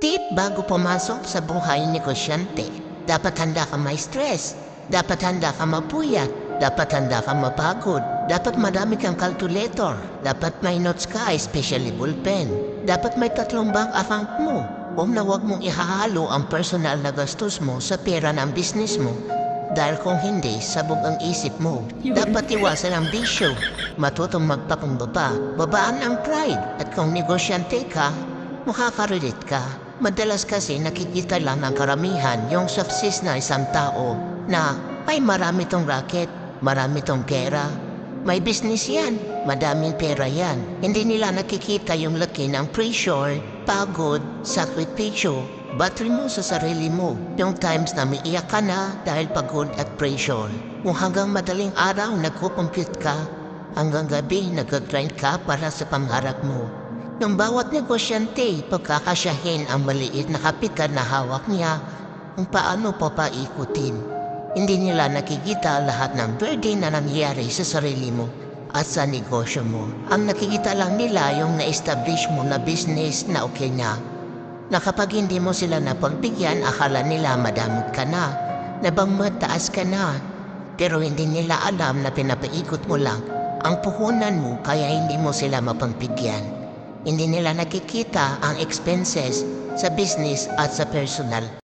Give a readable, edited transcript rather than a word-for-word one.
Tip bago pumasok sa buhay negosyante. Dapat handa ka may stress. Dapat handa ka mapuyat. Dapat handa ka mapagod. Dapat madami kang calculator. Dapat may notes ka, especially ballpen. Dapat may 3 bank account mo. Na huwag mong ihahalo ang personal na gastos mo sa pera ng business mo. Dahil kung hindi, sabog ang isip mo. Dapat iwasan ang bisyo. Matutong magpakumbaba. Babaan ang pride. At kung negosyante ka, makaka-relate ka. Madalas kasi nakikita lang ng karamihan yung success na isang tao na ay marami tong racket, marami tong pera. May business yan, madaming pera yan. Hindi nila nakikita yung laki ng pressure, pagod, sakripisyo, battery mo sa sarili mo. Yung times na umiiyak ka na dahil pagod at pressure. Kung hanggang madaling araw nagkukumpute ka, hanggang gabi nag-grind ka para sa pangarap mo. Ng bawat negosyante, pagkakasyahin ang maliit na kapital na hawak niya kung paano papaikutin. Hindi nila nakikita lahat ng burden na nangyayari sa sarili mo at sa negosyo mo. Ang nakikita lang nila yung na-establish mo na business na okay na. Na kapag hindi mo sila napagbigyan, akala nila madamot ka na bang mataas ka na. Pero hindi nila alam na pinapaikot mo lang ang puhunan mo kaya hindi mo sila mapagbigyan. Hindi nila nakikita ang expenses sa business at sa personal.